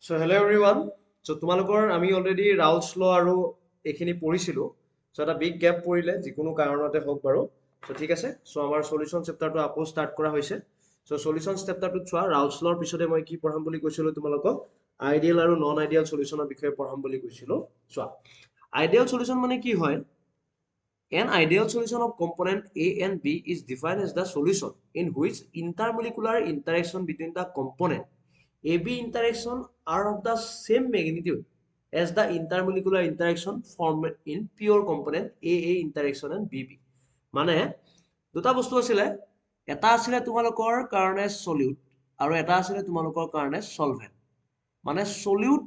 So hello everyone. So তোমালোকৰ আমি already ৰাউলছ ল আৰু এইখিনি পঢ়িছিলোঁ. So এটা বিগ গেপ পৰিলে যিকোনো কাৰণতে হওক বাৰু. So ঠিক আছে. So আমাৰ সলিউশন চেপ্টাৰটো আকৌ ষ্টাৰ্ট কৰা হৈছে. So সলিউশন চেপ্টাৰটোত চোৱা ৰাউলছ লৰ পিছতে মই কি পঢ়াম বুলি কৈছিলোঁ তোমালোকক আইডিয়েল আৰু নন আইডিয়েল সলিউশনৰ বিষয়ে পঢ়াম বুলি কৈছিলোঁ. চোৱা আইডিয়েল সলিউশন মানে কি হয়? An ideal solution of component A and B is defined as the solution in which intermolecular interaction between the component AB interaction are of the same magnitude as the intermolecular interaction formed in pure component AA interaction and BB. মানে দুটা বস্তু আছিলে এটা আছিলে তোমালোকৰ কাৰণে solute আৰু এটা আছিলে তোমালোকৰ কাৰণে সলভেন্ট মানে সলিউট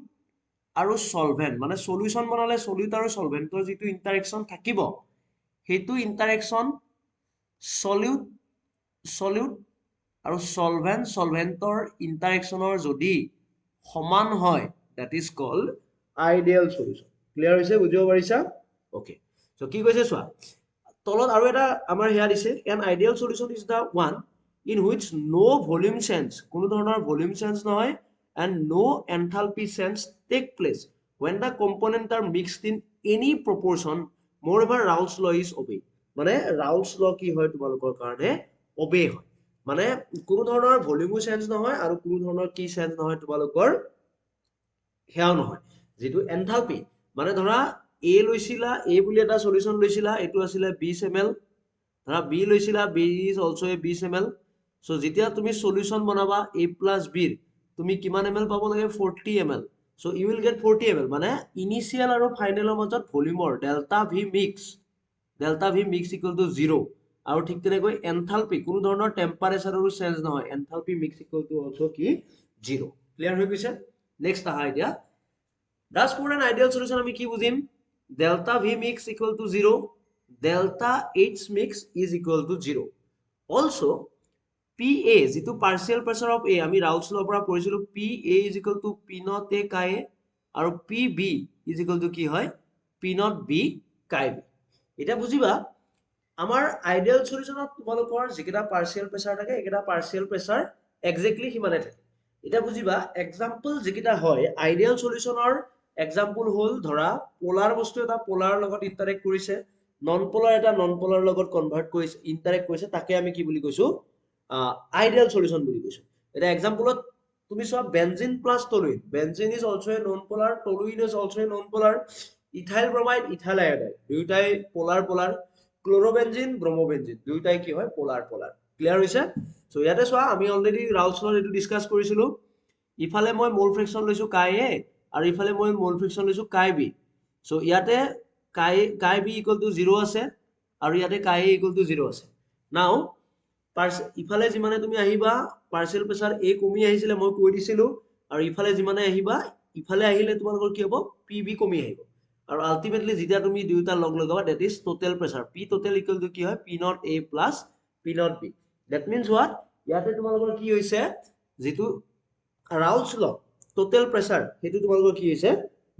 আৰু সলভেন্ট মানে সলিউশন বনালে সলিউট আৰু সলভেন্টৰ যিটো ইন্টাৰেকশন থাকিব সেইটো ইন্টাৰেকশন সলিউট সলিউট আৰু সলভেন্টৰ ইন্টাৰেকশনৰ যদি সমান হয় that is called ideal solution. Clear হৈছে বুজিব পাৰিছা? ওকে সো কি কৈছে চোৱা তলত আৰু এটা আমাৰ হেয়া দিছে an ideal solution is the one in which no volume change কোনো ধৰণৰ volume change নহয় and no enthalpy change take place when the components are mixed in any proportion. Moreover, Raoult's law is obeyed. মানে Raoult's law কি হয় তোমালোকৰ কাৰণে obey হয় মানে কোনো ধৰণৰ ভলিউমো চেঞ্জ নহয় আৰু কোনো ধৰণৰ কি চেঞ্জ নহয় তোমালোকৰ হেয়াও নহয় যেটো এনথালপি মানে ধৰা A লৈছিলা A বুলি এটা সলিউশন লৈছিলা এটো আছিলে 20 ml ধৰা B লৈছিলা B is also a 20 ml so যেতিয়া তুমি সলিউশন বনাবা A plus B তুমি কিমান ml পাব লাগে 40 ml so you will get 40 ml মানে ইনিশিয়াল আৰু ফাইনেলৰ মাজত ভলিউমৰ delta V mix equal to 0 আৰু ঠিক তেনেকৈ এনথালপি কোনো ধৰণৰ টেম্পাৰেচাৰৰো চেঞ্জ নহয় enthalpy mix equal to also কি 0 ক্লিয়াৰ হৈ গৈছে নেক্সট আহা এতিয়া thus for an ideal solution আমি কি বুজিম delta V mix equal to 0 delta H mix is equal to 0 also PA যেটো partial pressure of A আমি Raoult's law পৰা পঢ়িছিলো PA is equal to P naught A chi A আৰু PB is equal to কি হয় P naught B chi B এটা বুজিবা আমাৰ আইডিয়াল সলিউশনত তোমালোকৰ যেকেটা পাৰ্শিয়াল প্ৰেসাৰ থাকে একেটা পাৰ্শিয়াল প্ৰেসাৰ এক্স্যাক্টলি হিমানে থাকে এটা বুজিবা এক্সাম্পল যেকেটা হয় আইডিয়াল সলিউশনৰ এক্সাম্পল হল ধৰা পোলাৰ বস্তু এটা পোলাৰ লগত ইন্টাৰেক্ট কৰিছে নন পোলাৰ এটা নন পোলাৰ লগত কনভাৰ্ট কৰিছে ইন্টাৰেক্ট কৰিছে তাকে আমি কি বুলি কৈছো আইডিয়াল সলিউশন বুলি কৈছো এটা এক্সাম্পলত তুমি সব benzene plus toluene benzene is also a non polar toluene is also a non polar ethyl bromide ethyl iodide দুইটাই পোলার পোলার ক্লোরোবেনজিন ব্রোমোবেনজিন দুইটাই কি হয় পোলার পোলার ক্লিয়ার হৈছে সো ইয়াতে চোৱা আমি অলৰেডি ৰাউলছ লৰ এটো ডিসকাস কৰিছিলো ইফালে মই মোল ফ্ৰিকশন লৈছো কাই এ আৰু ইফালে মই মোল ফ্ৰিকশন লৈছো কাই বি সো ইয়াতে কাই বি ইকুয়াল টু 0 আছে আৰু ইয়াতে কাই এ ইকুয়াল টু 0 আছে নাও ইফালে যিমানে তুমি আহিবা পার্শিয়াল প্রেসার এ কমি আহিছিলে মই কৈ দিছিলো আৰু ইফালে যিমানে আহিবা ইফালে আহিলে তোমালোকৰ কি হ'ব পিবি কমি আহিব আৰু আলটিমেটলি যেতিয়া তুমি দুইটা লগ লগাবা that is total pressure P total equal to কি হয় P naught A plus P naught B that means what ইয়াতে তোমালোকৰ কি হৈছে যেটো Raoult's law total pressure হেতু তোমালোকৰ কি হৈছে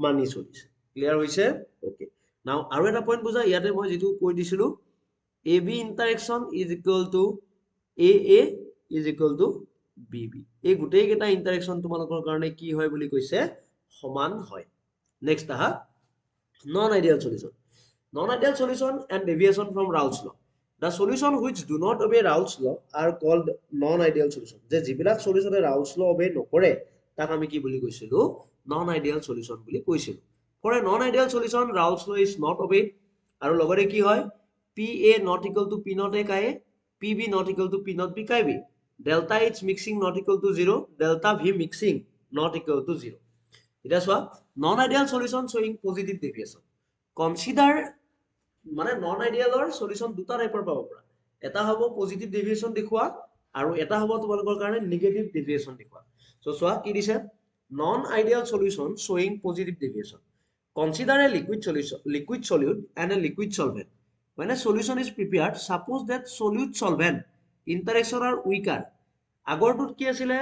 মানি চলিছে ক্লিয়াৰ হৈছে ওকে নাও আৰু এটা পইণ্ট বুজা ইয়াতে মই যেটো কৈ দিছিলো AB interaction is equal to AA is equal to BB এই গুটেই কেটা ইন্টাৰেকশন তোমালোকৰ কাৰণে কি হয় বুলি কৈছে সমান হয় নেক্সট আহা non-ideal solution. Non-ideal solution and deviation from Raoult's law. The solution which do not obey Raoult's law are called non-ideal solution. যে যিবিলাক সলিউশনে Raoult's law obey নকৰে তাক আমি কি বুলি কৈছিলো non-ideal solution বুলি কৈছিলো for a non-ideal solution Raoult's law is not obeyed আৰু লগতে কি হয় PA not equal to P naught A chi A PB not equal to P naught B chi B delta H mixing not equal to 0 delta V mixing not equal to 0 এটা চোৱা non ideal solution showing positive deviation consider মানে non আইডিয়ালৰ solution দুটা টাইপৰ পাব পৰা এটা হ'ব positive deviation দেখুৱা আৰু এটা হ'ব তোমালোকৰ কাৰণে নেগেটিভ ডেভিয়েশন দেখুৱা সো চোৱা কি দিছে non ideal solution showing positive deviation consider A liquid solute and a liquid solvent when a solution is prepared suppose that solute solvent interaction are weaker আগৰটোত কি আছিলে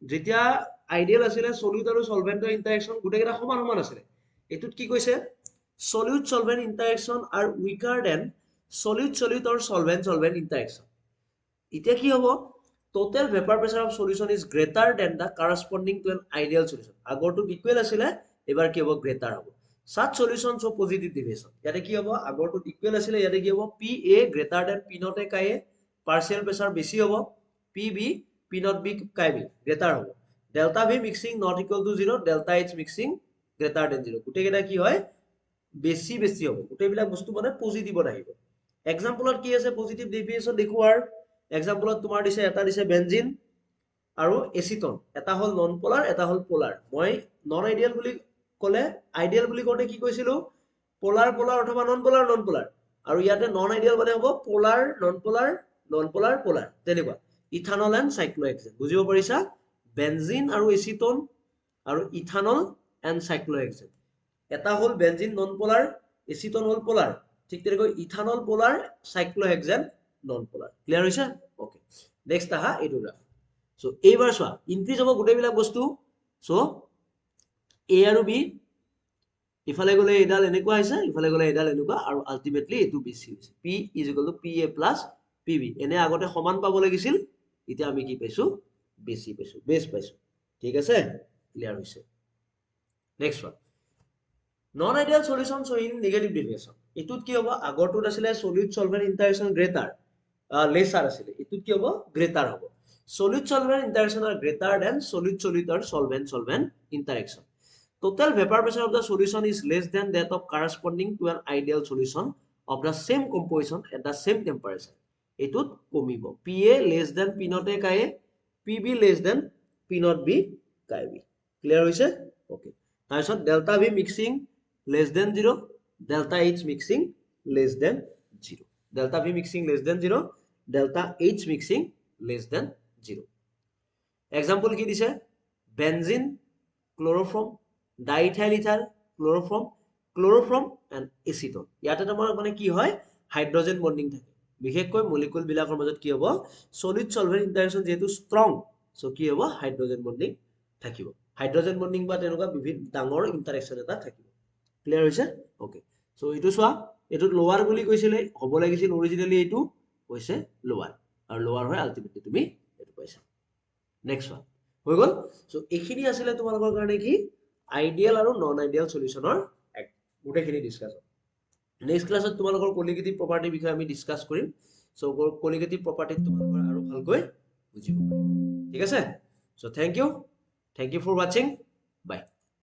যেতিয়া আইডিয়াল আছিলে সলিউট আৰু সলভেন্টৰ ইন্টাৰেকশন গুটেকেটা সমান সমান আছিলে এটুত কি কৈছে solute solvent interaction are weaker than solute solute or solvent solvent interaction এতিয়া কি হ'ব total vapor pressure of solution is greater than the corresponding to an ideal solution. আগৰটো equal আছিলে এবাৰ কি হ'ব greater হ'ব. Such solutions of positive deviation. ইয়াতে কি হ'ব আগৰটো equal আছিলে ইয়াতে কি হ'ব PA greater than P naught a chi A, partial pressure বেছি হ'ব, PB P naught B chi B greater হ'ব. Delta V mixing not equal to 0, delta H mixing greater than 0. গোটেই কেইটা কি হয় বেছি বেছি হ'ব, গোটেইবিলাক বস্তু মানে পজিটিভত আহিব। এক্সাম্পলত কি আছে পজিটিভ ডেভিয়েশ্যন দেখো আৰু এক্সাম্পলত তোমাৰ দিছে এটা দিছে বেনজিন আৰু এচিটন, এটা হল নন পোলাৰ এটা হল পোলাৰ। মই নন আইডিয়েল বুলি ক'লে আইডিয়েল বুলি কওঁতে কি কৈছিলো পোলাৰ পোলাৰ অথবা নন পোলাৰ নন পোলাৰ, আৰু ইয়াতে নন আইডিয়েল মানে হ'ব polar non polar non polar polar তেনেকুৱা। ইথানল এণ্ড সাইক্লোহেক্সেন বুজিব পাৰিছা, বেনজিন আৰু এচিটন আৰু ইথানল এণ্ড সাইক্লোহেক্সেন। এটা হল বেনজিন নন পোলাৰ এচিটন হল পোলাৰ, ঠিক তেনেকৈ ethanol polar cyclohexane non polar. Clear হৈছে? ওকে নেক্সট আহা এইটো গ্ৰাফ। সো এইবাৰ চোৱা ইনক্ৰিজ হ'ব গোটেইবিলাক বস্তু। সো এ আৰু বি ইফালে গ'লে এডাল এনেকুৱা হৈছে ইফালে গ'লে এডাল এনেকুৱা, আৰু আলটিমেটলি এইটো বেছি হৈছে। P is equal to P A plus P B. এনে আগতে সমান পাব লাগিছিল, এতিয়া আমি কি পাইছো বেছি পাইছো, বেছ পাইছো। ঠিক আছে ক্লিয়াৰ হৈছে। Next one non ideal solution showing negative deviation. এটুত কি হ'ব আগৰটোত আছিলে solute solvent interaction greater lesser আছিলে, এটুত কি হ'ব গ্ৰেটাৰ হ'ব। Solute solvent interaction are greater than solute solute or solvent solvent interaction. Total vapor pressure of the solution is less than that of corresponding to an ideal solution of the same composition at the same temperature. এটুত কমিব। PA less than P naught A chi A, PB less than P naught B chi B। Clear হৈছে? Okay তাৰপিছত delta V mixing less than 0, delta H mixing less than 0, delta V mixing less than 0, delta H mixing less than 0। Example কি দিছে benzene chloroform diethyl ethyl chloroform chloroform and acetone. ইয়াতে তোমাৰ মানে কি হয় hydrogen bonding থাকে, বিশেষকৈ molecule বিলাকৰ মাজত কি হ'ব সলিড সলভেন্ট ইন্টাৰেকশন যেহেতু ষ্ট্ৰং, সো কি হ'ব হাইড্ৰজেন বন্ডিং থাকিব। হাইড্ৰজেন বন্ডিং বা তেনেকুৱা বিভিন্ন ডাঙৰ ইন্টাৰেকশন এটা থাকিব। ক্লিয়াৰ হৈছে? ওকে সো এইটো চোৱা এইটোত লোৱাৰ বুলি কৈছিলে, হ'ব লাগিছিল অৰিজিনেলি এইটো হৈছে লোৱাৰ, আৰু লোৱাৰ হয় আলটিমেটলি তুমি এইটো পাইছা। নেক্সট ওৱান হৈ গ'ল। সো এইখিনি আছিলে তোমালোকৰ কাৰণে কি আইডিয়েল আৰু নন আইডিয়েল সলিউশনৰ গোটেইখিনি ডিসকাশন। নেক্সট ক্লাছত তোমালোকৰ কলিগেটিভ প্ৰপাৰ্টিৰ বিষয়ে আমি ডিসকাস কৰিম। সো কলিগেটিভ প্ৰপাৰ্টিত তোমালোকৰ আৰু ভালকৈ বুজিব পাৰিবা। ঠিক আছে? So thank you for watching, by.